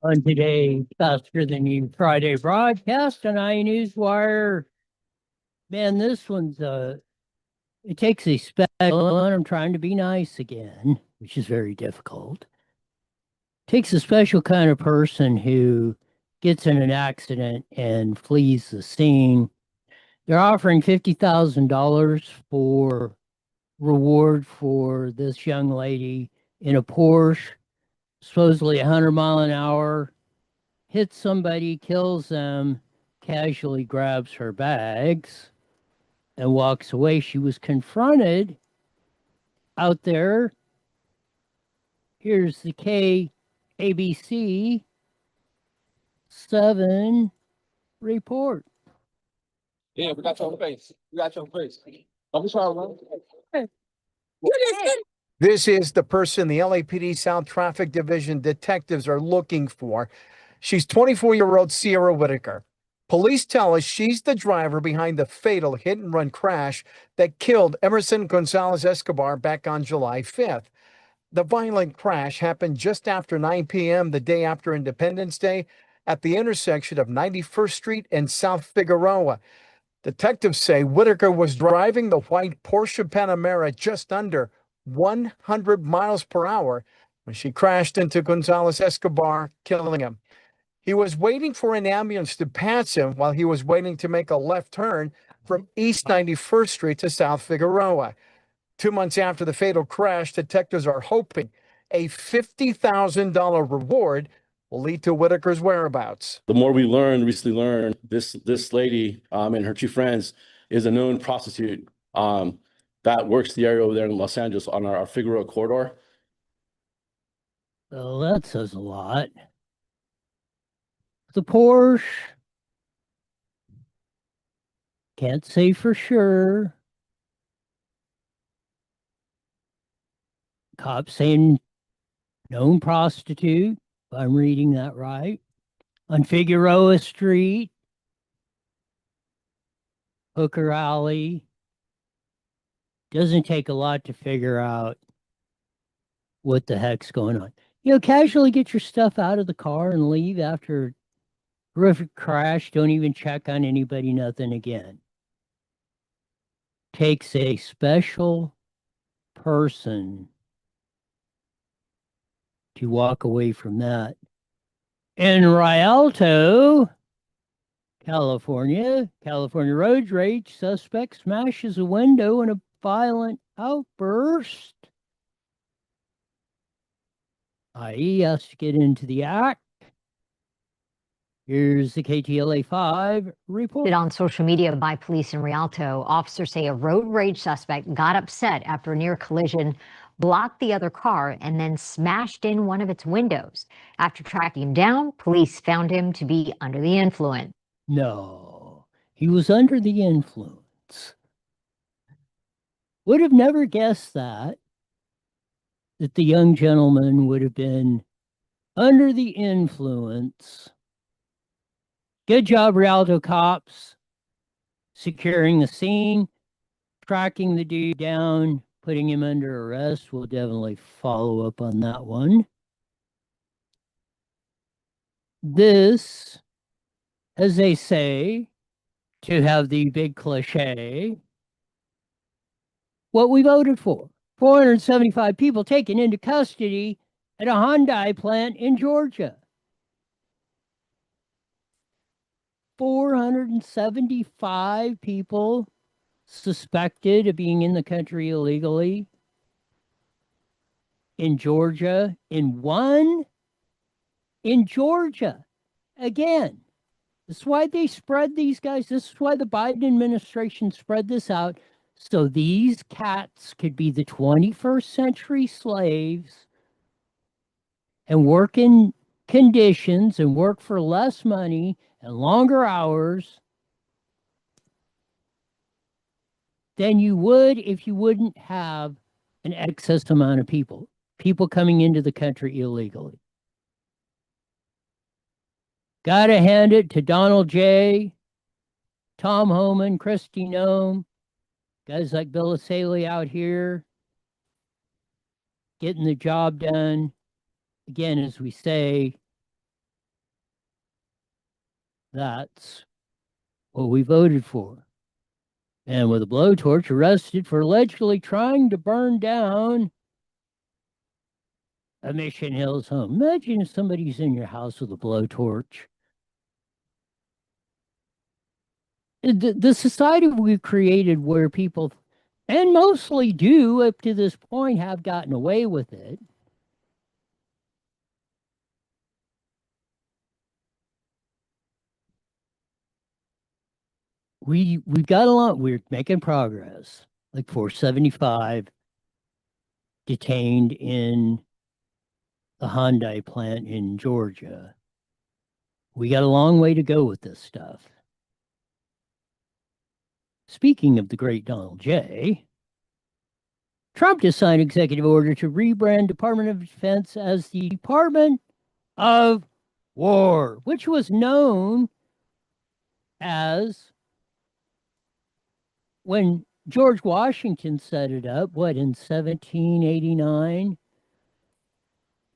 On today's Faster Than You Friday broadcast on iNewsWire. Man, this one's it takes a special, and I'm trying to be nice again, which is very difficult. Takes a special kind of person who gets in an accident and flees the scene. They're offering $50,000 for reward for this young lady in a Porsche, supposedly 100 mile an hour, hits somebody, kills them, casually grabs her bags, and walks away. She was confronted out there. Here's the KABC 7 report. Yeah, we got your face. We got your face. I'm trying to run. This is the person the LAPD South Traffic Division detectives are looking for. She's 24-year-old Sierra Whitaker. Police tell us she's the driver behind the fatal hit-and-run crash that killed Emerson Gonzalez Escobar back on July 5th. The violent crash happened just after 9 p.m. the day after Independence Day at the intersection of 91st Street and South Figueroa. Detectives say Whitaker was driving the white Porsche Panamera just under 100 miles per hour when she crashed into Gonzalez Escobar, killing him. He was waiting for an ambulance to pass him while he was waiting to make a left turn from East 91st Street to South Figueroa. 2 months after the fatal crash, detectives are hoping a $50,000 reward will lead to Whitaker's whereabouts. The more we recently learned, this lady and her two friends is a known prostitute that works the area over there in Los Angeles on our Figueroa corridor. Well, that says a lot. The Porsche, can't say for sure. Cops saying known prostitute, if I'm reading that right, on Figueroa Street, Hooker Alley. Doesn't take a lot to figure out what the heck's going on. Casually get your stuff out of the car and leave after a horrific crash. Don't even check on anybody, nothing again. Takes a special person to walk away from that. In Rialto, California road rage suspect smashes a window in a violent outburst, i.e. has to get into the act. Here's the KTLA 5 report. On social media by police in Rialto, officers say a road rage suspect got upset after a near collision, blocked the other car, and then smashed in one of its windows. After tracking him down, police found him to be under the influence. No, he was under the influence. Would have never guessed that the young gentleman would have been under the influence. Good job, Rialto cops, securing the scene, tracking the dude down, putting him under arrest. We'll definitely follow up on that one. This, as they say, to have the big cliche, what we voted for. 475 people taken into custody at a Hyundai plant in Georgia. 475 people suspected of being in the country illegally in Georgia. In Georgia. Again, this is why they spread these guys. This is why the Biden administration spread this out. So these cats could be the 21st century slaves and work in conditions and work for less money and longer hours than you would if you wouldn't have an excess amount of people coming into the country illegally. Gotta hand it to Donald J., Tom Homan, Kristi Noem, guys like Bill Asaley out here getting the job done. Again, as we say, That's what we voted for. And with a blowtorch, arrested for allegedly trying to burn down a Mission Hills home. Imagine if somebody's in your house with a blowtorch. The society we've created where people, and mostly do up to this point, have gotten away with it. We've got a lot. We're making progress. Like 475 detained in the Hyundai plant in Georgia. We got a long way to go with this stuff. Speaking of the great Donald J., Trump just signed executive order to rebrand Department of Defense as the Department of War, which was known as, when George Washington set it up, what, in 1789?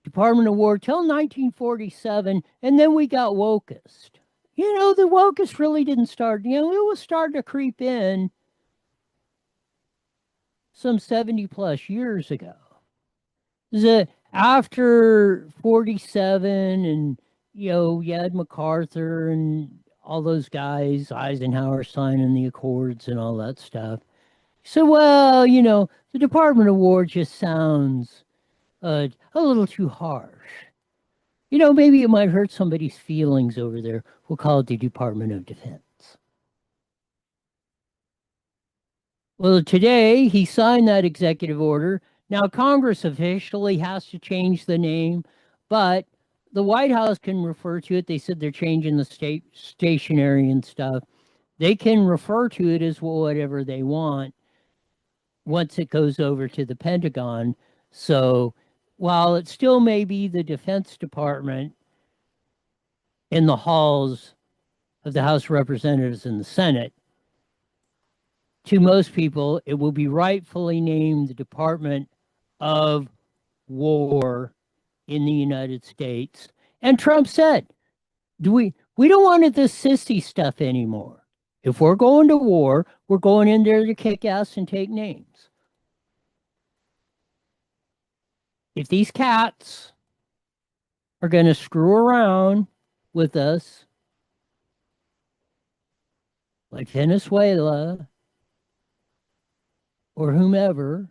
Department of War till 1947, and then we got wokist. You know, the wokist really didn't start, it was starting to creep in some 70 plus years ago. After 47 and, you had MacArthur and all those guys, Eisenhower signing the Accords and all that stuff. So, well, the Department of War just sounds a little too harsh. Maybe it might hurt somebody's feelings over there. We'll call it the Department of Defense. Well, today he signed that executive order. Now, Congress officially has to change the name, but the White House can refer to it. They said they're changing the state stationery and stuff. They can refer to it as whatever they want once it goes over to the Pentagon. So while it still may be the Defense Department in the halls of the House of Representatives and the Senate, to most people, it will be rightfully named the Department of War in the United States. And Trump said, we don't want this sissy stuff anymore. If we're going to war, we're going in there to kick ass and take names. If these cats are going to screw around with us, like Venezuela or whomever,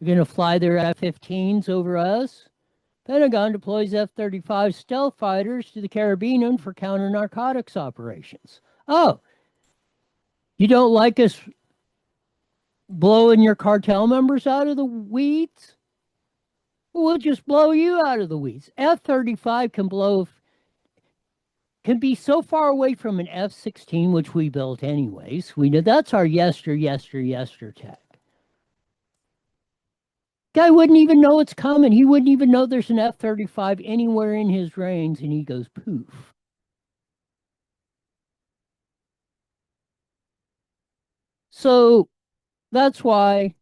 they're going to fly their F-15s over us. Pentagon deploys F-35 stealth fighters to the Caribbean for counter-narcotics operations. Oh, you don't like us blowing your cartel members out of the weeds? We'll just blow you out of the weeds. F-35 can be so far away from an F-16, which we built anyways. We know that's our yester tech. Guy wouldn't even know it's coming. He wouldn't even know there's an F-35 anywhere in his range, and he goes poof. So that's why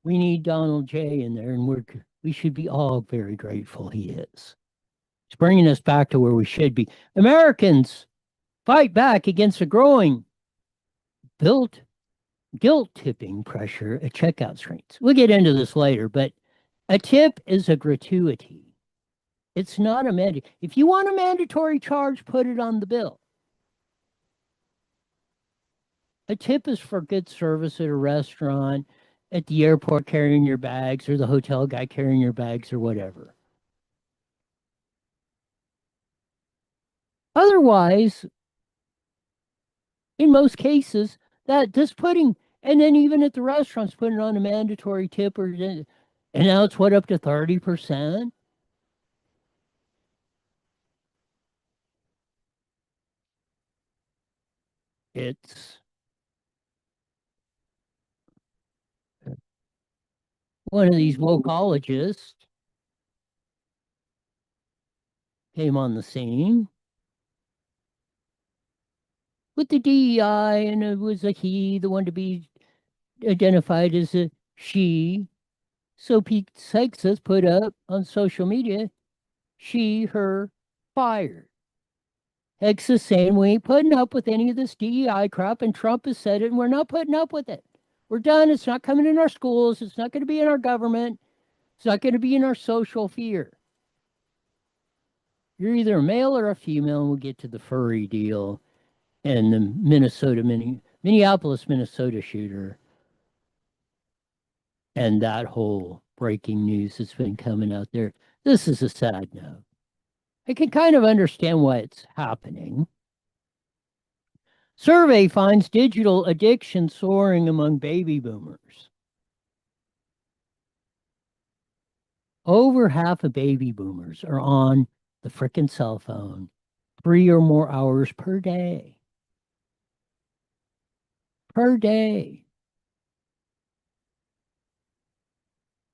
we need Donald J in there, and we should be all very grateful he is. It's bringing us back to where we should be. Americans fight back against a growing guilt-tipping pressure at checkout screens. We'll get into this later, but a tip is a gratuity. It's not a mandate. If you want a mandatory charge, put it on the bill. A tip is for good service at a restaurant, at the airport carrying your bags, or the hotel guy carrying your bags, or whatever. Otherwise, in most cases, that just putting, and then even at the restaurants, putting on a mandatory tip, and now it's up to 30%? It's one of these wokologists came on the scene with the DEI, and it was a he, the one to be identified as a she. So Pete Sykes put up on social media, her fired. Hex is saying we ain't putting up with any of this DEI crap, and Trump has said it, and we're not putting up with it. We're done. It's not coming in our schools. It's not going to be in our government. It's not going to be in our social sphere. You're either a male or a female, and we'll get to the furry deal and the Minneapolis, Minnesota shooter, and that whole breaking news that's been coming out there. This is a sad note. I can kind of understand why it's happening. Survey finds digital addiction soaring among baby boomers. Over half of baby boomers are on the frickin' cell phone 3 or more hours per day. Per day.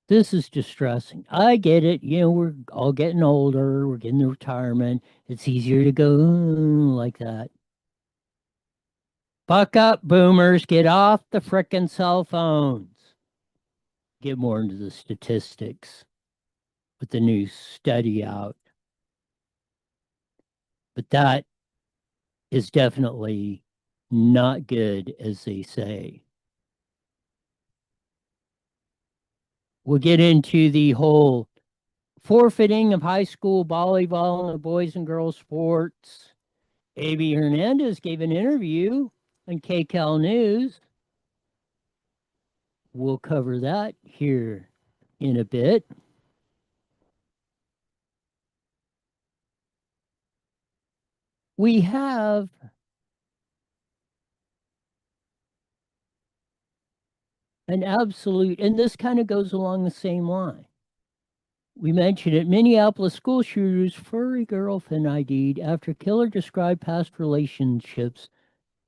This is distressing. I get it. You know, we're all getting older. We're getting to retirement. It's easier to go like that. Buck up, boomers. Get off the frickin' cell phones. Get more into the statistics with the new study out. But that is definitely not good, as they say. We'll get into the whole forfeiting of high school volleyball and the boys and girls sports. A.B. Hernandez gave an interview on KCAL News. We'll cover that here in a bit. We have an absolute, and this kind of goes along the same line. We mentioned it, Minneapolis school shooters, furry girlfriend ID'd after killer described past relationships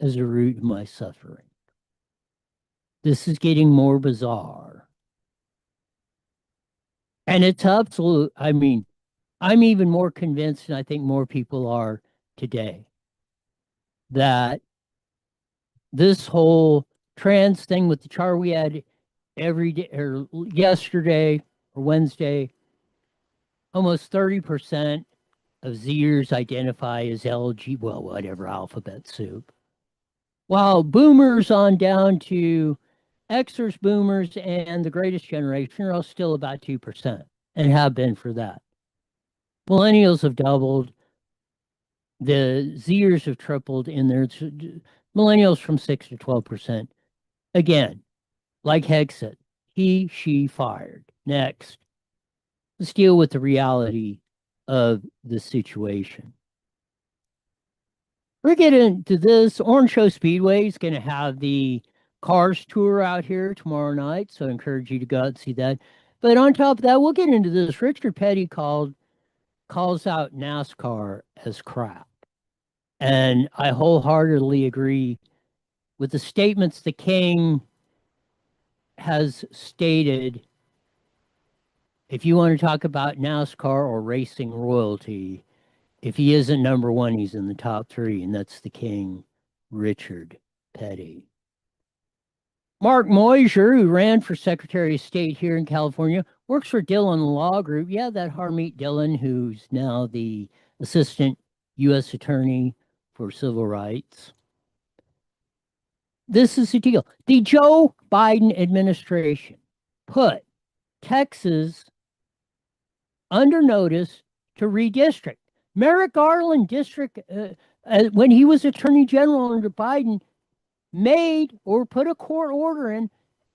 as a root of my suffering. This is getting more bizarre. And it's absolute, I mean, I'm even more convinced, and I think more people are today, that this whole trans thing with the chart we had every day, or yesterday or Wednesday, almost 30% of Zers identify as LG, well, whatever, alphabet soup. While boomers on down to Xers, boomers, and the greatest generation are all still about 2% and have been for that. Millennials have doubled. The Zers have tripled in their millennials from 6 to 12%. Again, like Heg said, he, she fired. Next, let's deal with the reality of the situation. We're getting into this. Orange Show Speedway is going to have the Cars tour out here tomorrow night, so I encourage you to go out and see that. But on top of that, we'll get into this. Richard Petty calls out NASCAR as crap. And I wholeheartedly agree with the statements the King has stated. If you want to talk about NASCAR or racing royalty, if he isn't number one, he's in the top 3, and that's the King, Richard Petty. Mark Moyser, who ran for Secretary of State here in California, works for Dillon Law Group. Yeah, that Harmeet Dillon, who's now the Assistant U.S. Attorney for Civil Rights. This is the deal. The Joe Biden administration put Texas under notice to redistrict. Merrick Garland district, when he was Attorney General under Biden, made or put a court order in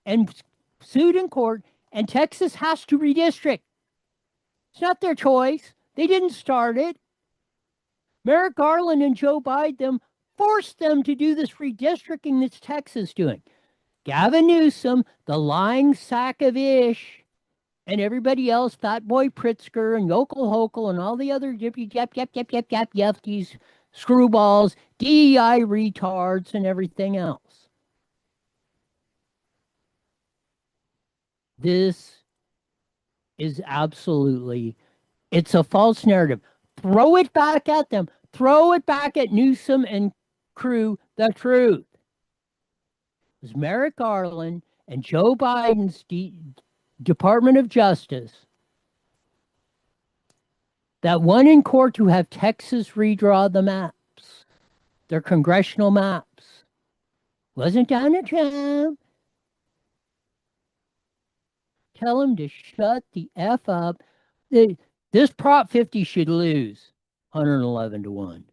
and sued in court, and Texas has to redistrict. It's not their choice. They didn't start it. Merrick Garland and Joe Biden forced them to do this redistricting that's Texas doing. Gavin Newsom, the lying sack of ish, and everybody else, Fat Boy Pritzker and Yokel Hokel and all the other yefties, screwballs, DEI retards, and everything else. This is absolutely, it's a false narrative. Throw it back at them. Throw it back at Newsom and crew, the truth. It was Merrick Garland and Joe Biden's Department of Justice that one in court to have Texas redraw the maps, their congressional maps. Wasn't Donald Trump. Tell him to shut the F up. This Prop 50 should lose 111-1.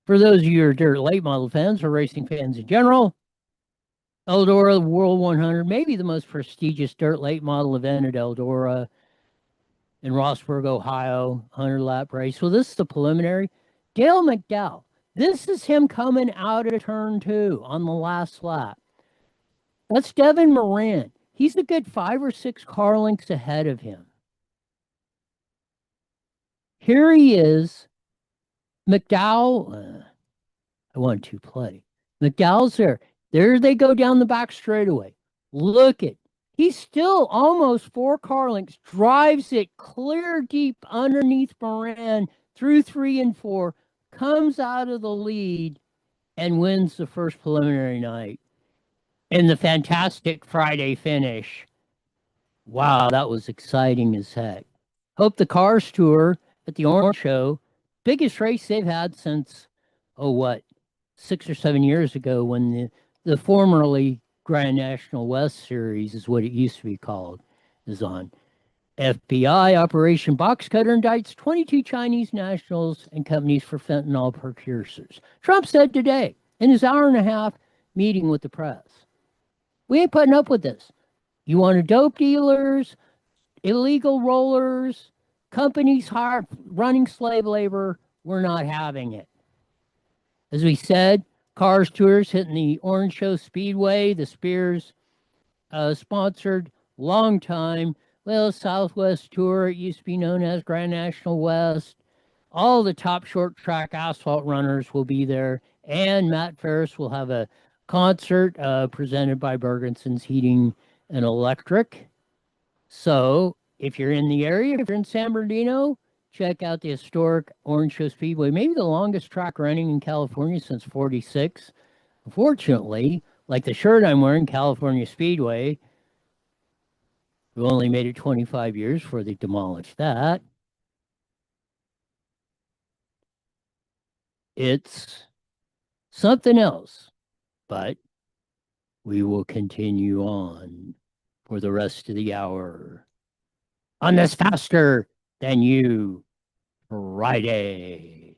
For those of you who are dirt late model fans or racing fans in general, Eldora World 100, maybe the most prestigious dirt late model event at Eldora in Rossburg, Ohio, 100-lap race. Well, this is the preliminary. Dale McDowell, this is him coming out of turn 2 on the last lap. That's Devin Moran. He's a good 5 or 6 car lengths ahead of him. Here he is. McDowell, I want to play. McDowell's there. There they go down the back straightaway. Look at, he's still almost 4 car lengths, drives it clear deep underneath Moran through 3 and 4, comes out of the lead and wins the first preliminary night in the fantastic Friday finish. Wow, that was exciting as heck. Hope the Cars Tour at the Orange Show, biggest race they've had since, 6 or 7 years ago when the formerly Grand National West Series is what it used to be called, is on. FBI Operation Box Cutter indicts 22 Chinese nationals and companies for fentanyl precursors. Trump said today in his hour-and-a-half meeting with the press, we ain't putting up with this. You want dope dealers, illegal rollers, companies running slave labor, we're not having it. As we said, Cars Tours hitting the Orange Show Speedway, the Spears sponsored, long time. Well, Southwest Tour, it used to be known as Grand National West. All the top short track asphalt runners will be there. And Matt Ferris will have a concert presented by Bergenson's Heating and Electric. So if you're in the area, if you're in San Bernardino, check out the historic Orange Show Speedway, maybe the longest track running in California since 46. Unfortunately, like the shirt I'm wearing, California Speedway, we only made it 25 years before they demolished that. It's something else, but we will continue on for the rest of the hour on this Faster Than You Friday.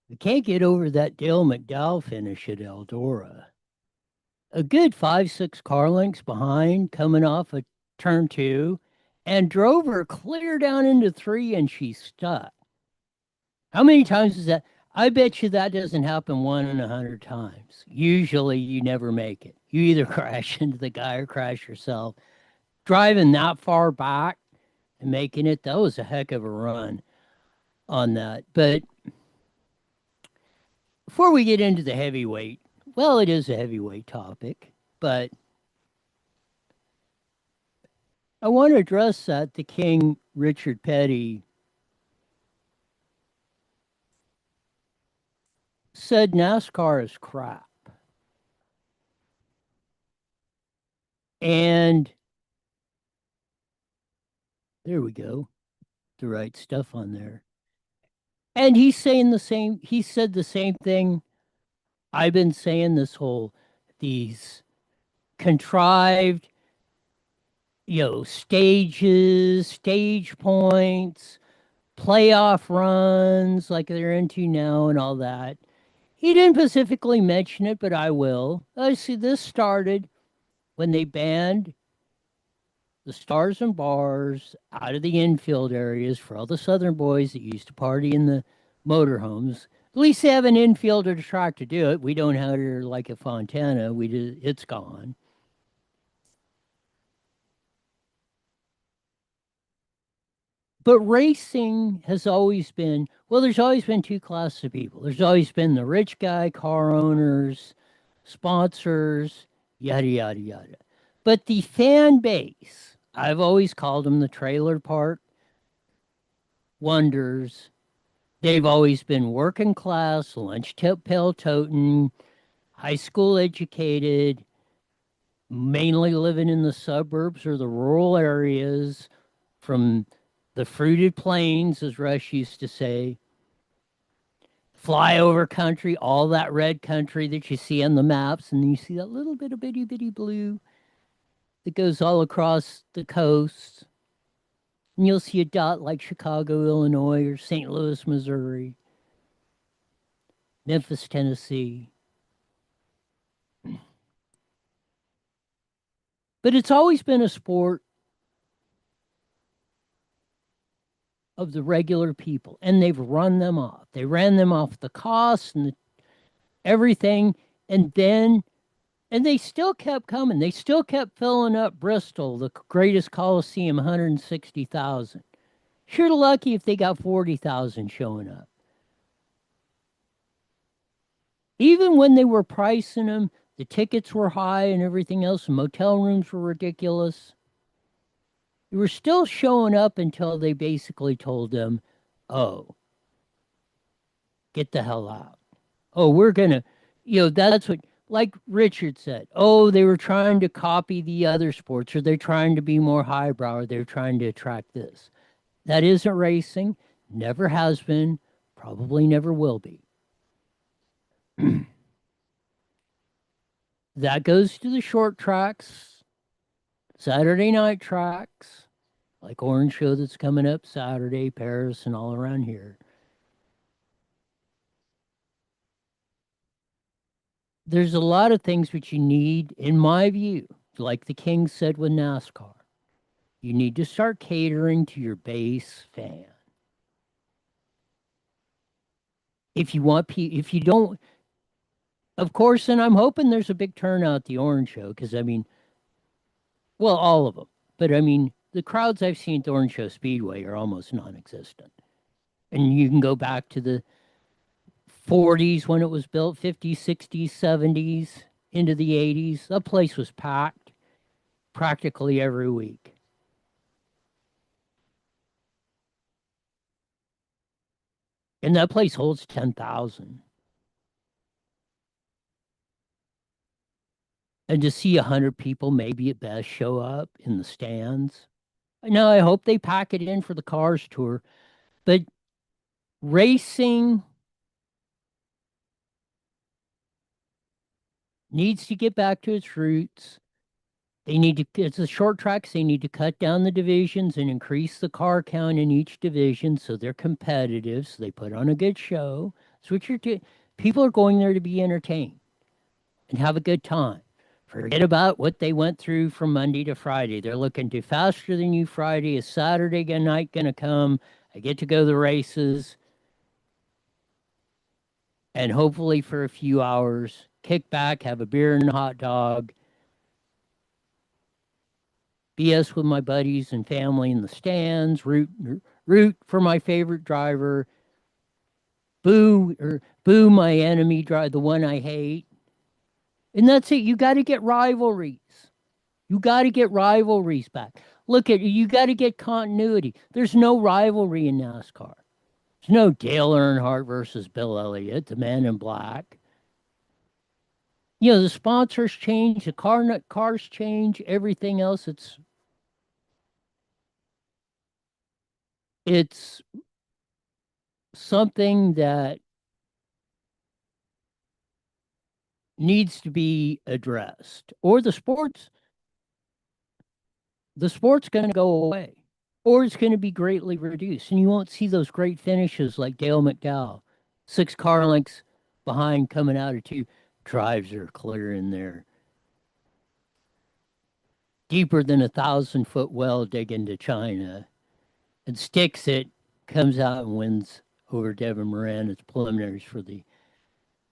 We can't get over that Dale McDowell finish at Eldora. A good 5-6 car lengths behind, coming off a turn 2, and drove her clear down into 3, and she's stuck. How many times is that? I bet you that doesn't happen 1 in 100 times. Usually you never make it. You either crash into the guy or crash yourself. Driving that far back and making it, that was a heck of a run on that. But before we get into the heavyweight, well, it is a heavyweight topic, but I want to address that the King, Richard Petty, said NASCAR is crap. And there we go. The right stuff on there. And he said the same thing I've been saying these contrived, stages, stage points, playoff runs like they're into now and all that. He didn't specifically mention it, but I will. I see this started when they banned the stars and bars out of the infield areas for all the Southern boys that used to party in the motorhomes. At least they have an infield or a track to do it. We don't have it here like at Fontana. It's gone. But racing has always been, there's always been 2 classes of people. There's always been the rich guy, car owners, sponsors, yada, yada, yada. But the fan base, I've always called them the trailer park wonders. They've always been working class, lunch pail toting, high school educated, mainly living in the suburbs or the rural areas, from the fruited plains, as Rush used to say, flyover country, all that red country that you see on the maps, and you see that little bit of bitty bitty blue that goes all across the coast. And you'll see a dot like Chicago, Illinois, or St. Louis, Missouri, Memphis, Tennessee. But it's always been a sport of the regular people, and they've run them off. They ran them off the costs and everything, and they still kept coming. They still kept filling up Bristol, the greatest Coliseum, 160,000. Sure lucky if they got 40,000 showing up. Even when they were pricing them, the tickets were high and everything else, and motel rooms were ridiculous. They were still showing up until they basically told them, oh, get the hell out. Oh, we're going to, that's what, like Richard said, oh, they were trying to copy the other sports, or they're trying to be more highbrow, or they're trying to attract this. That isn't racing, never has been, probably never will be. That goes to the short tracks, Saturday night tracks, like Orange Show that's coming up Saturday, Paris, and all around here. There's a lot of things which you need, in my view, like the King said with NASCAR. You need to start catering to your base fan. If you don't, of course, and I'm hoping there's a big turnout at the Orange Show, because well, all of them. But the crowds I've seen at the Orange Show Speedway are almost non-existent. And you can go back to the 40s when it was built, 50s, 60s, 70s, into the 80s. The place was packed practically every week. And that place holds 10,000. And to see 100 people maybe at best show up in the stands. Now, I hope they pack it in for the Cars Tour. But racing needs to get back to its roots. It's the short tracks, they need to cut down the divisions and increase the car count in each division so they're competitive, so they put on a good show. That's what people are going there to be entertained and have a good time. Forget about what they went through from Monday to Friday. They're looking to Faster Than You Friday. Is Saturday night going to come? I get to go to the races. And hopefully for a few hours, kick back, have a beer and a hot dog, BS with my buddies and family in the stands, root for my favorite driver, boo my enemy driver, the one I hate. And that's it. You got to get rivalries. You got to get rivalries back. You got to get continuity. There's no rivalry in NASCAR. There's no Dale Earnhardt versus Bill Elliott, the man in black. The sponsors change, the cars change, everything else. It's something that needs to be addressed, or the sport's going to go away, or it's going to be greatly reduced, and you won't see those great finishes like Dale McDowell, 6 car lengths behind, coming out of 2 drives are clear in there, deeper than 1,000-foot well dig into China, and sticks it, comes out and wins over Devin Moran. It's preliminaries for the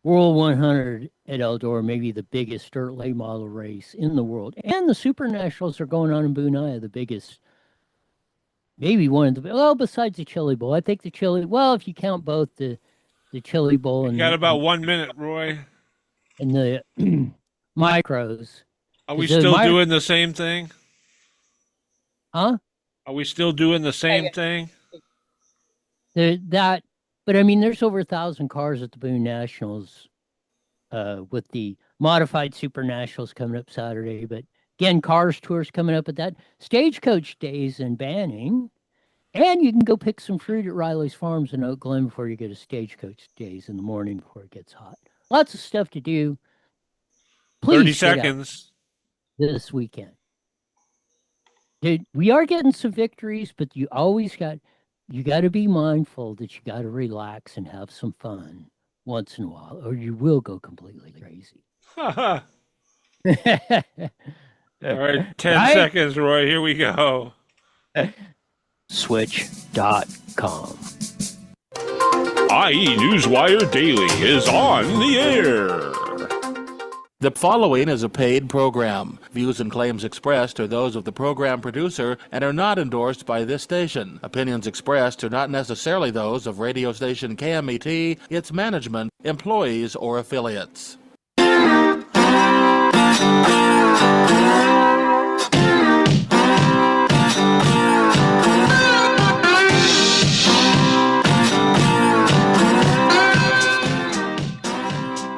World 100 at Eldora, maybe the biggest dirt late model race in the world. And the Super Nationals are going on in Bunaya, the biggest, maybe one of the, besides the Chili Bowl. I think the Chili, if you count both the Chili Bowl and... You got about 1 minute, Roy. And the micros. Are we still doing the same thing? Huh? Are we still doing the same thing? But there's over 1,000 cars at the Boone Nationals with the Modified Super Nationals coming up Saturday, but again, Cars Tours coming up at that. Stagecoach Days in Banning. And you can go pick some fruit at Riley's Farms in Oak Glen before you go to Stagecoach Days in the morning before it gets hot. Lots of stuff to do. Please 30 get out seconds. this weekend. Dude, we are getting some victories, but you got to be mindful that you got to relax and have some fun once in a while, or you will go completely crazy. All right, 10 Right? seconds, Roy. Here we go. Switch.com. IE Newswire Daily is on the air. The following is a paid program. Views and claims expressed are those of the program producer and are not endorsed by this station. Opinions expressed are not necessarily those of radio station KMET, its management, employees, or affiliates.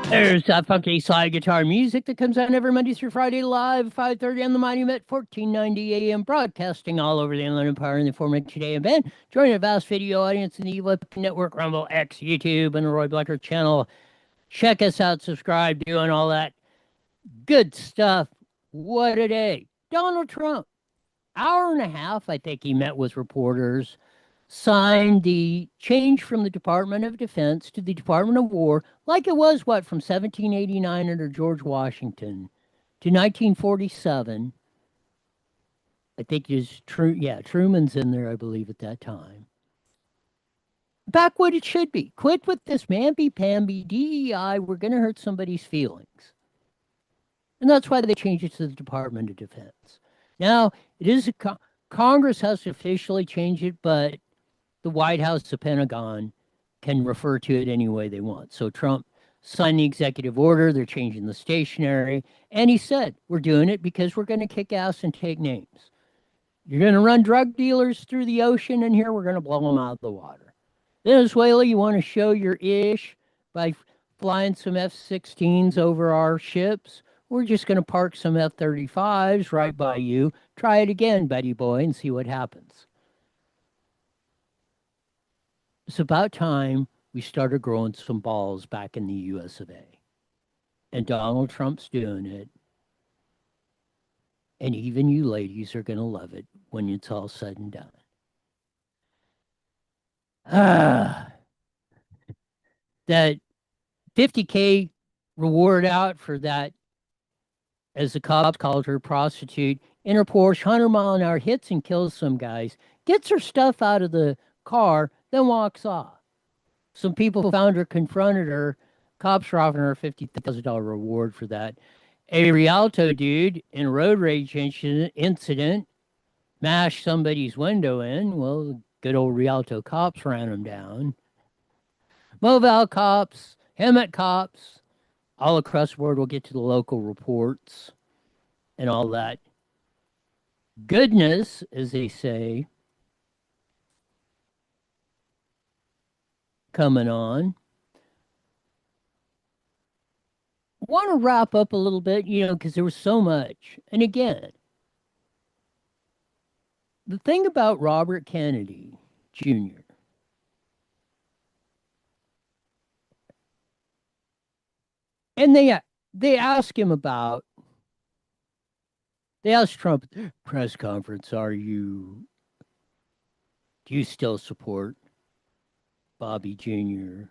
There's that funky slide guitar music that comes out every Monday through Friday live, 5:30 on the Mighty Met, 1490 AM, broadcasting all over the Inland Empire in the format today. And Ben, joining a vast video audience in the Evil Network, Rumble, X, YouTube, and the Roy Blacker channel. Check us out, subscribe, doing all that good stuff. What a day. Donald Trump, hour and a half, I think he met with reporters, signed the change from the Department of Defense to the Department of War, like it was, from 1789 under George Washington to 1947. I think it's true. Yeah, Truman's in there, I believe, at that time. Back what it should be. Quit with this mamby-pamby DEI. We're going to hurt somebody's feelings. And that's why they changed it to the Department of Defense. Now, it is Congress has to officially change it, but the White House, the Pentagon, can refer to it any way they want. So Trump signed the executive order. They're changing the stationery. And he said, we're doing it because we're going to kick ass and take names. You're going to run drug dealers through the ocean, and here we're going to blow them out of the water. Venezuela, you want to show your ish by flying some F-16s over our ships? We're just going to park some F-35s right by you. Try it again, Betty boy, and see what happens. It's about time we started growing some balls back in the US of A. And Donald Trump's doing it. And even you ladies are going to love it when it's all said and done. That $50K reward out for that, as the cops called her, prostitute, in her Porsche, 100-mile-an-hour hits and kills some guys, gets her stuff out of the car, then walks off. Some people found her, confronted her. Cops are offering her a $50,000 reward for that. A Rialto dude in a road rage incident mashed somebody's window in. Well, good old Rialto cops ran him down. Moval cops, Hemet cops, all across the board. We'll get to the local reports and all that goodness, as they say, coming on. Want to wrap up a little bit, because there was so much. And again, the thing about Robert Kennedy Jr., and they asked Trump at the press conference, do you still support Bobby Jr.?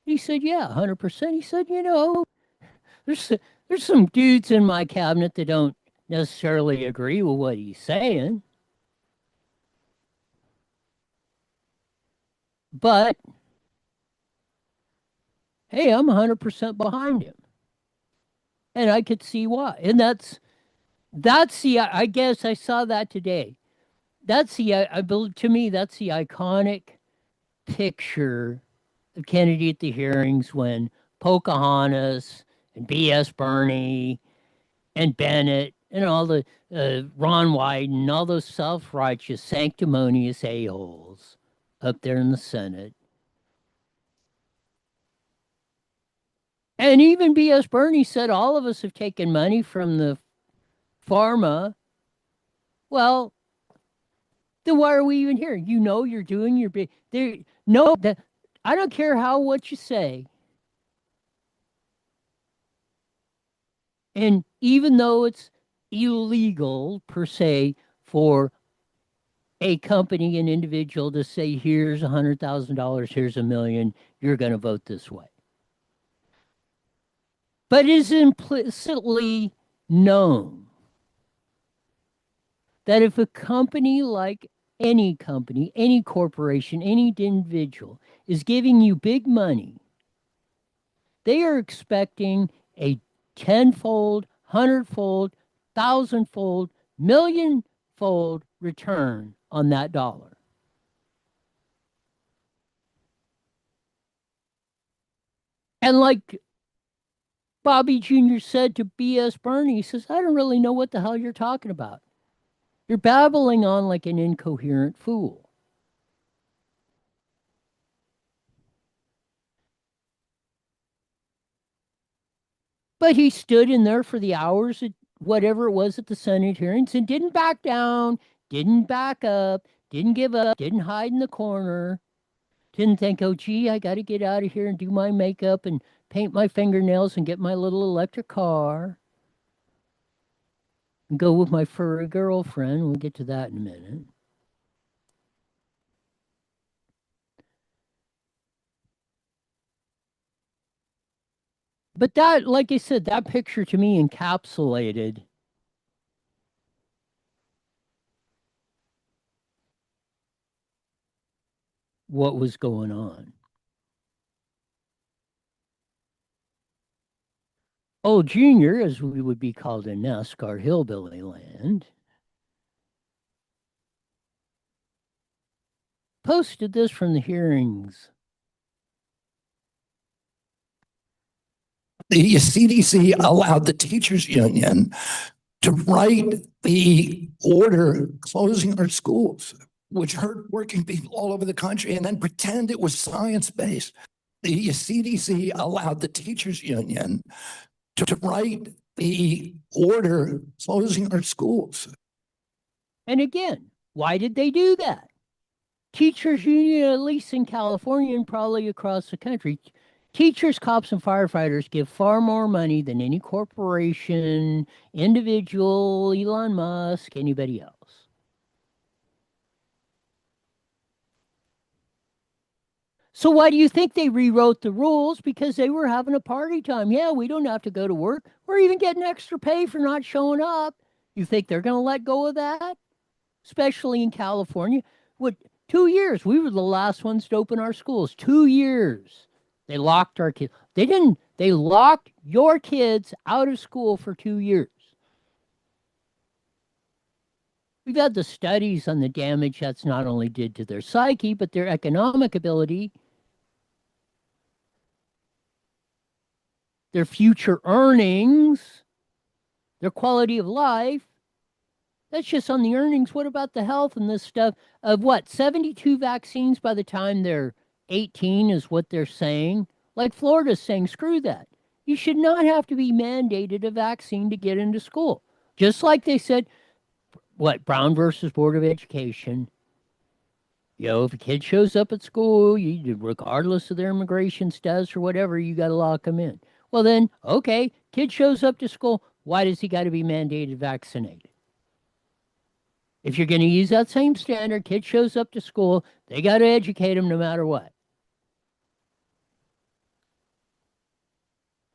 He said, yeah, 100%. He said, there's some dudes in my cabinet that don't necessarily agree with what he's saying. But, hey, I'm 100% behind him. And I could see why. And that's I guess I saw that today. To me, that's the iconic picture of Kennedy at the hearings when Pocahontas and B.S. Burney and Bennett and all the Ron Wyden and all those self-righteous, sanctimonious a-holes up there in the Senate And even B.S. Bernie said all of us have taken money from the pharma. Well, then why are we even here? You know, you're doing your big. There, no, that I don't care what you say. And even though it's illegal per se for a company, an individual to say, here's $100,000, here's $1 million, you're going to vote this way. But it is implicitly known that if a company like any company, any corporation, any individual is giving you big money, they are expecting a tenfold, hundredfold, thousandfold, millionfold return on that dollar. And like Bobby Jr. said to B.S. Bernie, he says, I don't really know what the hell you're talking about. You're babbling on like an incoherent fool. But he stood in there for the hours, whatever it was at the Senate hearings, and didn't back down, didn't back up, didn't give up, didn't hide in the corner, didn't think, oh, gee, I got to get out of here and do my makeup and paint my fingernails and get my little electric car and go with my furry girlfriend. We'll get to that in a minute. But that, like I said, that picture to me encapsulated what was going on. Oh, Junior, as we would be called in NASCAR hillbilly land, posted this from the hearings. The CDC allowed the teachers union to write the order closing our schools, which hurt working people all over the country, and then pretend it was science-based. The CDC allowed the teachers union to write the order closing our schools. And again, why did they do that? Teachers union, at least in California and probably across the country, teachers, cops, and firefighters give far more money than any corporation, individual, Elon Musk, anybody else. So why do you think they rewrote the rules? Because they were having a party time. Yeah, we don't have to go to work. We're even getting extra pay for not showing up. You think they're going to let go of that? Especially in California. What, 2 years? We were the last ones to open our schools. 2 years. They locked our kids. They locked your kids out of school for 2 years. We've had the studies on the damage that's not only did to their psyche, but their economic ability, their future earnings, their quality of life. That's just on the earnings. What about the health and this stuff of what? 72 vaccines by the time they're 18 is what they're saying. Like Florida's saying, screw that. You should not have to be mandated a vaccine to get into school. Just like they said, what, Brown versus Board of Education. You know, if a kid shows up at school, regardless of their immigration status or whatever, you got to lock them in. Well then, okay, kid shows up to school, why does he got to be mandated vaccinated? If you're going to use that same standard, kid shows up to school, they got to educate him no matter what.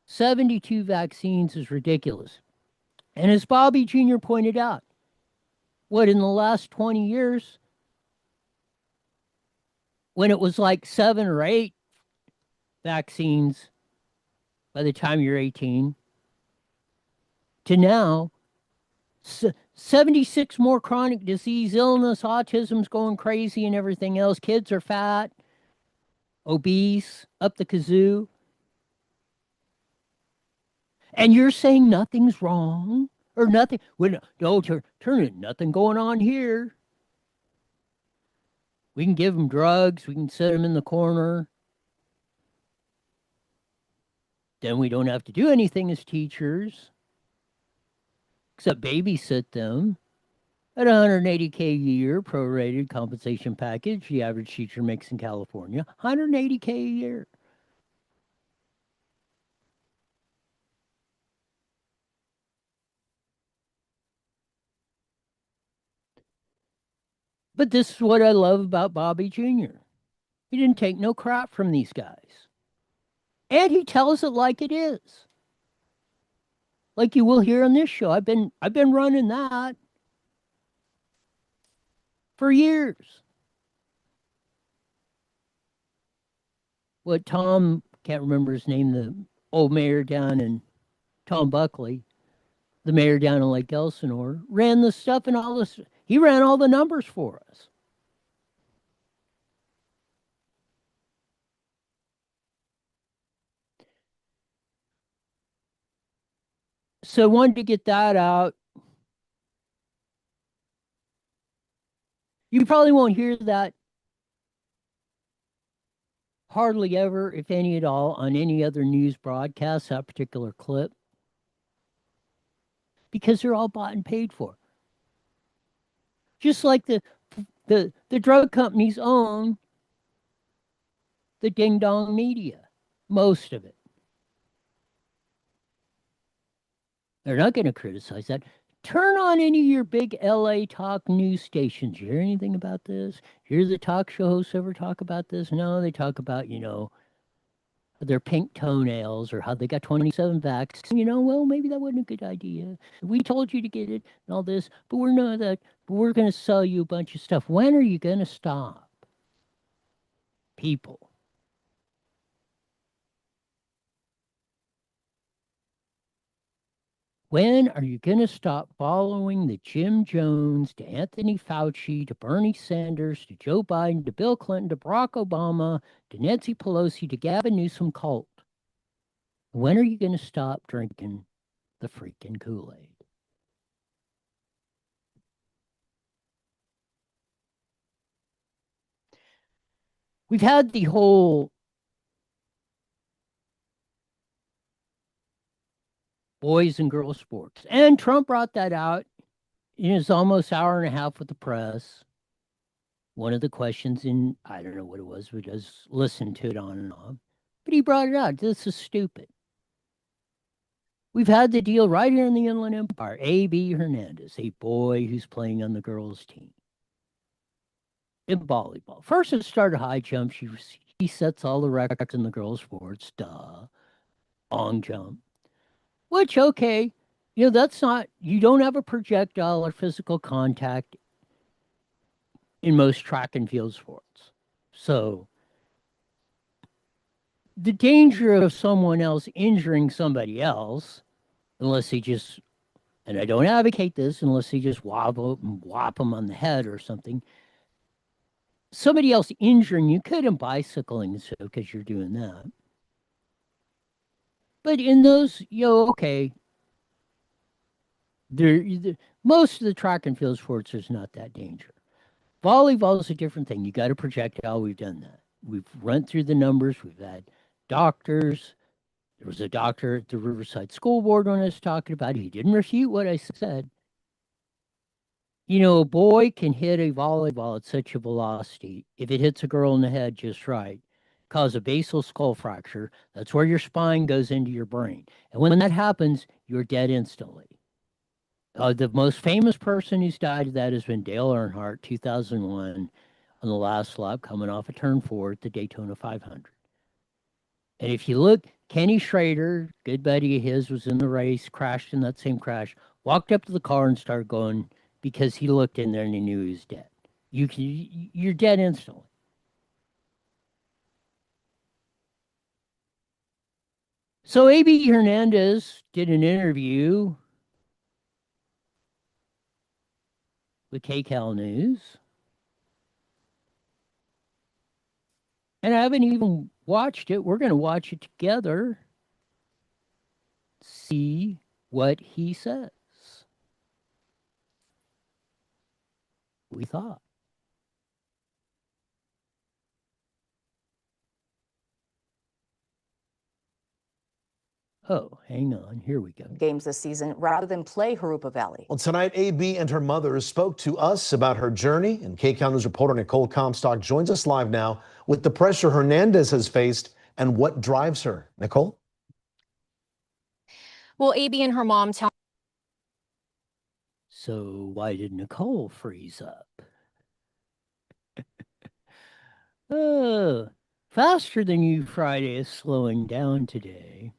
72 vaccines is ridiculous. And as Bobby Jr. pointed out, what, in the last 20 years, when it was like 7 or 8 vaccines by the time you're 18, to now, 76 more chronic disease, illness, autism's going crazy and everything else. Kids are fat, obese, up the kazoo. And you're saying nothing's wrong or nothing. Well, no, turn it, nothing going on here. We can give them drugs. We can set them in the corner. Then we don't have to do anything as teachers except babysit them. At $180K a year prorated compensation package, the average teacher makes in California $180K a year. But this is what I love about Bobby Jr. He didn't take no crap from these guys. And he tells it like it is. Like you will hear on this show. I've been running that for years. What Tom, can't remember his name, the old mayor down in Tom Buckley, the mayor down in Lake Elsinore, ran the stuff and all this. He ran all the numbers for us. So I wanted to get that out. You probably won't hear that hardly ever, if any at all, on any other news broadcast, that particular clip, because they're all bought and paid for. Just like the drug companies own the ding dong media, most of it. They're not going to criticize that. Turn on any of your big LA talk news stations. You hear anything about this? Hear the talk show hosts ever talk about this? No, they talk about, their pink toenails or how they got 27 vaccines. Well, maybe that wasn't a good idea. We told you to get it and all this, but we're not that. But we're going to sell you a bunch of stuff. When are you going to stop? People. When are you going to stop following the Jim Jones to Anthony Fauci to Bernie Sanders to Joe Biden to Bill Clinton to Barack Obama to Nancy Pelosi to Gavin Newsom cult? When are you going to stop drinking the freaking Kool-Aid? We've had the whole boys and girls sports, and Trump brought that out in his almost hour and a half with the press. One of the questions in, I don't know what it was, we just listened to it on and off, but he brought it out. This is stupid. We've had the deal right here in the Inland Empire. A.B. Hernandez, a boy who's playing on the girls' team in volleyball. First, it started high jump. He sets all the records in the girls' sports. Duh. Long jump. Which, okay, that's not, you don't have a projectile or physical contact in most track and field sports. So the danger of someone else injuring somebody else, unless he just, and I don't advocate this, unless he just whop them on the head or something. Somebody else injuring you could in bicycling, so because you're doing that. But in those, okay, most of the track and field sports, there's not that danger. Volleyball is a different thing. You got a projectile. We've done that. We've run through the numbers. We've had doctors. There was a doctor at the Riverside School Board when I was talking about it. He didn't refute what I said. A boy can hit a volleyball at such a velocity, if it hits a girl in the head just right, cause a basal skull fracture. That's where your spine goes into your brain. And when that happens, you're dead instantly. The most famous person who's died of that has been Dale Earnhardt, 2001, on the last lap coming off a turn 4 at the Daytona 500. And if you look, Kenny Schrader, good buddy of his, was in the race, crashed in that same crash, walked up to the car and started going because he looked in there and he knew he was dead. You're dead instantly. So A.B. Hernandez did an interview with KCAL News. And I haven't even watched it. We're going to watch it together. See what he says. We thought. Oh, hang on. Here we go. Games this season rather than play Harupa Valley. Well, tonight, AB and her mother spoke to us about her journey, and KCAL News reporter Nicole Comstock joins us live now with the pressure Hernandez has faced and what drives her. Nicole? Well, AB and her mom tell. So why did Nicole freeze up? Faster Than You Friday is slowing down today.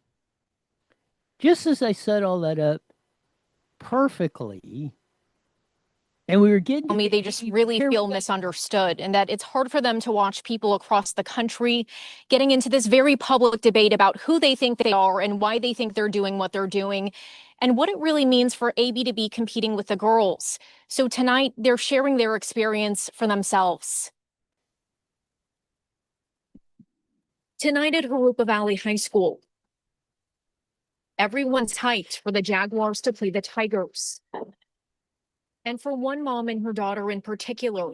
Just as I set all that up perfectly, and we were getting to They just really feel misunderstood, and that it's hard for them to watch people across the country getting into this very public debate about who they think they are and why they think they're doing what they're doing and what it really means for AB to be competing with the girls. So tonight, they're sharing their experience for themselves. Tonight at Harupa Valley High School, everyone's hyped for the Jaguars to play the Tigers. And for one mom and her daughter in particular.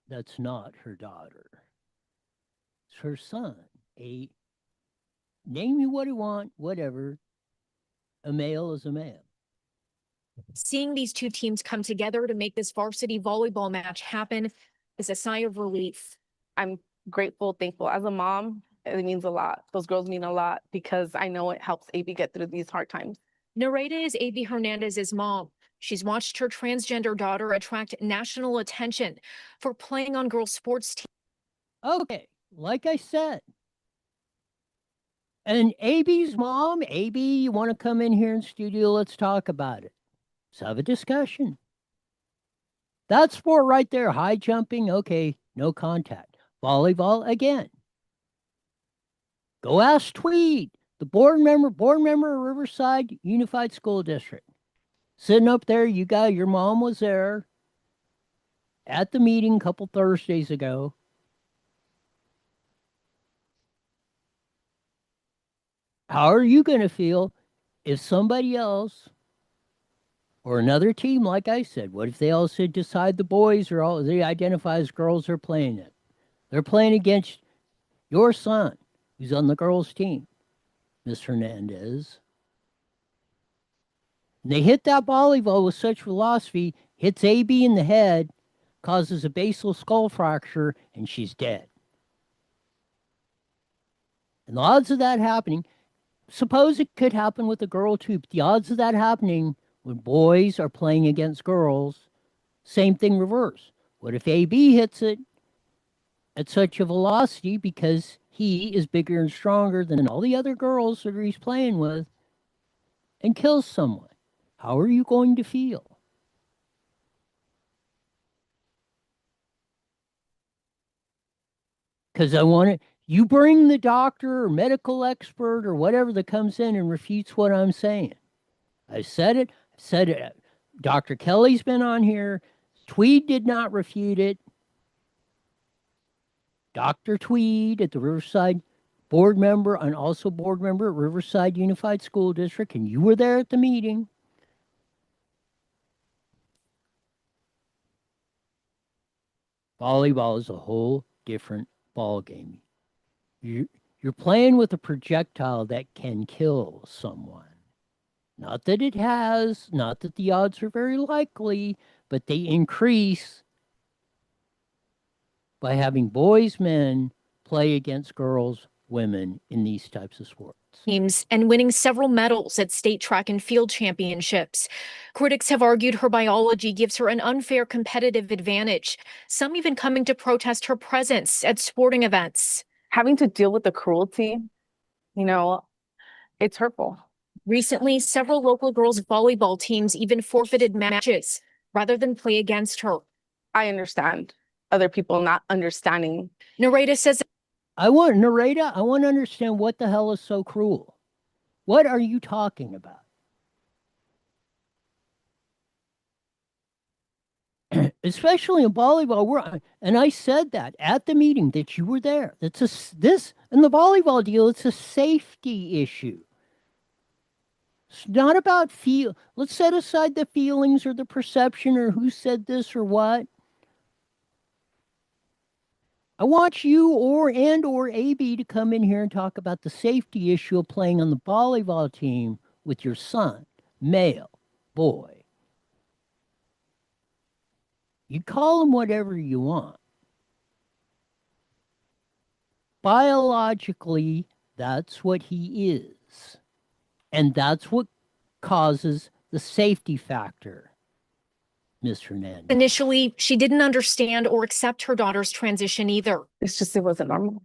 That's not her daughter. It's her son. Name you what you want, whatever. A male is a male. Seeing these two teams come together to make this varsity volleyball match happen is a sigh of relief. I'm grateful, thankful. As a mom, it means a lot. Those girls mean a lot because I know it helps AB get through these hard times. Nareda is AB Hernandez's mom. She's watched her transgender daughter attract national attention for playing on girls' sports teams. Okay, like I said. And AB's mom, AB, you want to come in here in studio? Let's talk about it. Let's have a discussion. That sport right there, high jumping, okay, no contact. Volleyball, again. Go ask Tweed, the board member of Riverside Unified School District. Sitting up there, your mom was there at the meeting a couple Thursdays ago. How are you going to feel if somebody else or another team, like I said, what if they also decide the boys are all, they identify as girls are playing it? They're playing against your son, who's on the girls' team, Miss Hernandez. And they hit that volleyball with such velocity, hits AB in the head, causes a basal skull fracture, and she's dead. And the odds of that happening, suppose it could happen with a girl too, but the odds of that happening when boys are playing against girls, same thing reverse. What if AB hits it at such a velocity because he is bigger and stronger than all the other girls that he's playing with and kills someone? How are you going to feel? Because you bring the doctor or medical expert or whatever that comes in and refutes what I'm saying. I said it. Dr. Kelly's been on here. Tweed did not refute it. Dr. Tweed at the Riverside board member and also board member at Riverside Unified School District, and you were there at the meeting. Volleyball is a whole different ball game. You're playing with a projectile that can kill someone. Not that it has, not that the odds are very likely, but they increase by having boys, men play against girls, women in these types of sports. Teams and winning several medals at state track and field championships. Critics have argued her biology gives her an unfair competitive advantage, some even coming to protest her presence at sporting events. Having to deal with the cruelty, it's hurtful. Recently, several local girls volleyball teams even forfeited matches rather than play against her. I understand other people not understanding. Nareda says, I want to understand what the hell is so cruel. What are you talking about? Especially in volleyball, and I said that at the meeting that you were there. In the volleyball deal, it's a safety issue. It's not about let's set aside the feelings or the perception or who said this or what. I want you or AB to come in here and talk about the safety issue of playing on the volleyball team with your son, male, boy. You call him whatever you want. Biologically, that's what he is. And that's what causes the safety factor, Ms. Hernandez. Initially, she didn't understand or accept her daughter's transition either. It's just, it wasn't normal.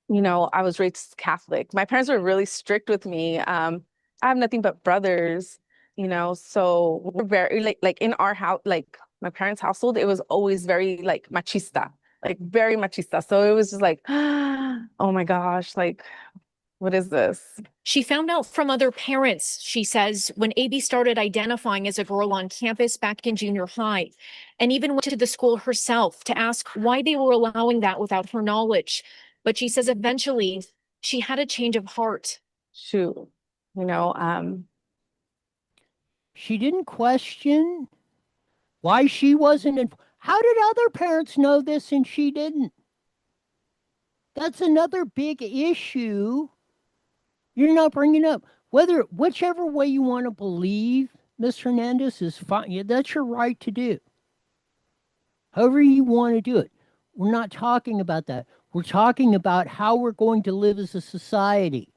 You know, I was raised Catholic. My parents were really strict with me. I have nothing but brothers, you know, so we're very like in our house, like my parents' household, it was always very like machista, like very machista. So it was just like, oh my gosh, like, what is this? She found out from other parents, she says, when AB started identifying as a girl on campus back in junior high, and even went to the school herself to ask why they were allowing that without her knowledge. But she says eventually she had a change of heart. Shoot, you know, she didn't question why she wasn't. How did other parents know this and she didn't? That's another big issue you're not bringing up. Whichever way you want to believe, Ms. Hernandez, is fine. Yeah, that's your right to do. However you want to do it. We're not talking about that. We're talking about how we're going to live as a society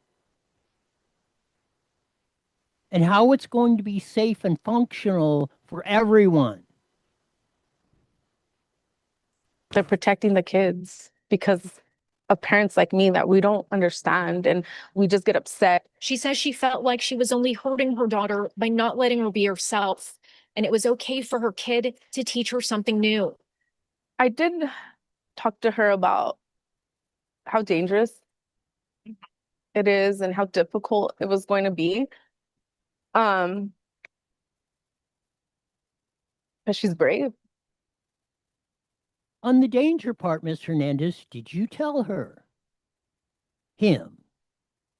and how it's going to be safe and functional for everyone. They're protecting the kids because of parents like me that we don't understand and we just get upset. She says she felt like she was only hurting her daughter by not letting her be herself, and it was okay for her kid to teach her something new. I did talk to her about how dangerous it is and how difficult it was going to be. But she's brave. On the danger part, Ms. Hernandez, did you tell her, him,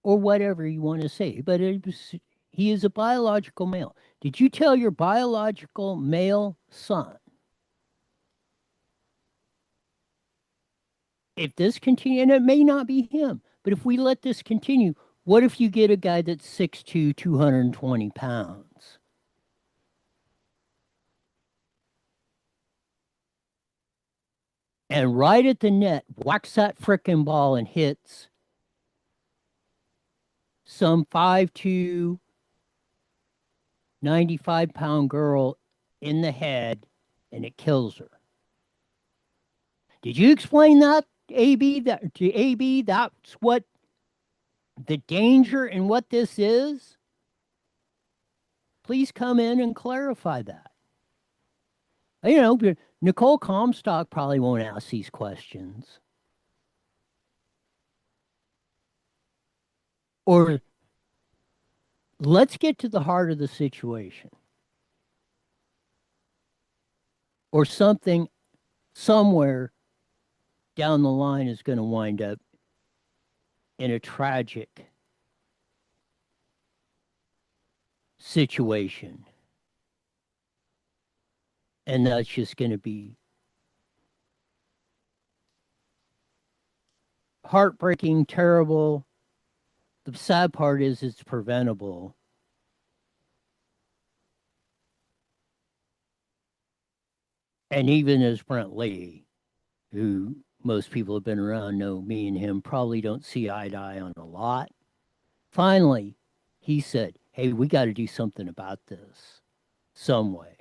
or whatever you want to say, but he is a biological male. Did you tell your biological male son, if this continues, and it may not be him, but if we let this continue, what if you get a guy that's 6'2", 220 pounds? And right at the net, whacks that frickin' ball and hits some 5'2", 95-pound girl in the head, and it kills her. Did you explain that, AB? To AB, that's what the danger and what this is? Please come in and clarify that. You know, Nicole Comstock probably won't ask these questions. Or let's get to the heart of the situation. Or something somewhere down the line is going to wind up in a tragic situation. And that's just going to be heartbreaking, terrible. The sad part is it's preventable. And even as Brent Lee, who most people have been around know, me and him probably don't see eye to eye on a lot. Finally, he said, hey, we got to do something about this some way.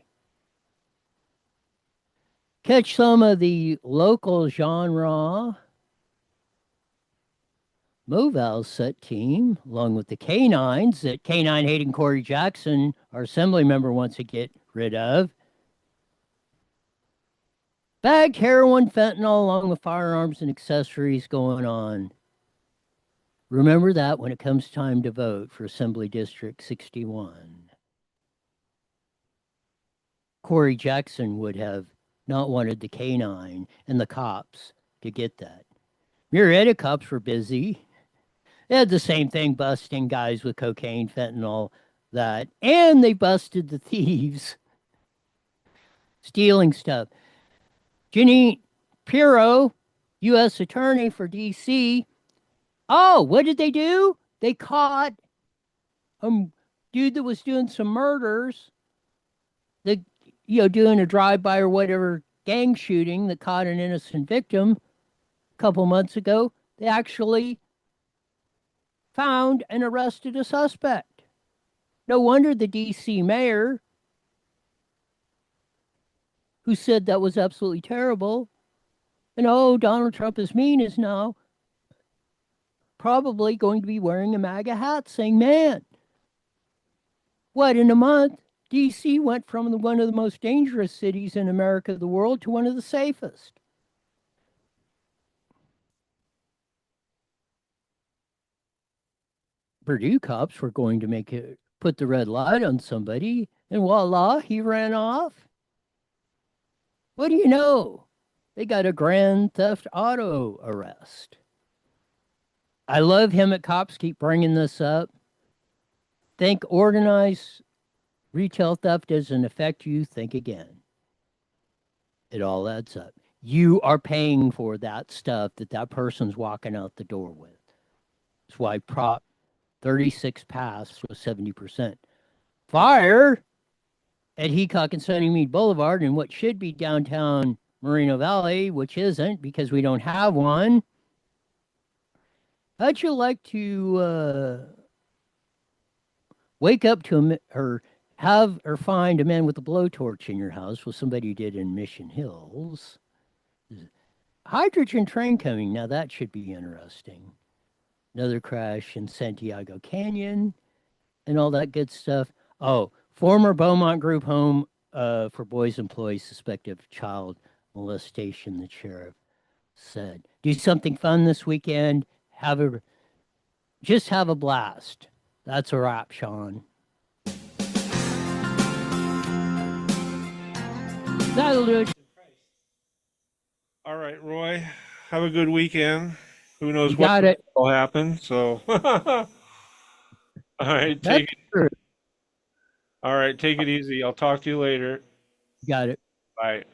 Catch some of the local genre Moval set team, along with the canines that Canine Hayden Corey Jackson, our assembly member, wants to get rid of. Bagged heroin, fentanyl, along with firearms and accessories going on. Remember that when it comes time to vote for Assembly District 61. Corey Jackson would have not wanted the canine and the cops to get that. Murrieta cops were busy. They had the same thing, busting guys with cocaine, fentanyl, that, and they busted the thieves stealing stuff. Jenny Pirro, U.S. attorney for D.C. Oh, what did they do? They caught a dude that was doing some murders, doing a drive-by or whatever gang shooting that caught an innocent victim a couple months ago. They actually found and arrested a suspect. No wonder the D.C. mayor, who said that was absolutely terrible, and Donald Trump is mean, is now probably going to be wearing a MAGA hat saying, man, what, in a month, D.C. went from one of the most dangerous cities in America, the world, to one of the safest. Purdue cops were going to put the red light on somebody, and voila, he ran off. What do you know? They got a grand theft auto arrest. I love him at Cops keep bringing this up. Think organized retail theft doesn't affect you, think again. It all adds up. You are paying for that stuff that person's walking out the door with. That's why Prop 36 passed with 70%. Fire at Heacock and Sunnymead Boulevard in what should be downtown Moreno Valley, which isn't because we don't have one. How'd you like to wake up to have or find a man with a blowtorch in your house, what somebody did in Mission Hills? Hydrogen train coming. Now that should be interesting. Another crash in Santiago Canyon and all that good stuff. Oh, former Beaumont Group home for boys employees suspected of child molestation, the sheriff said. Do something fun this weekend. Just have a blast. That's a wrap, Sean. That'll do it. All right, Roy. Have a good weekend. Who knows You what got it. will happen? So, all right, That's true. All right, take it easy. I'll talk to you later. Got it. Bye.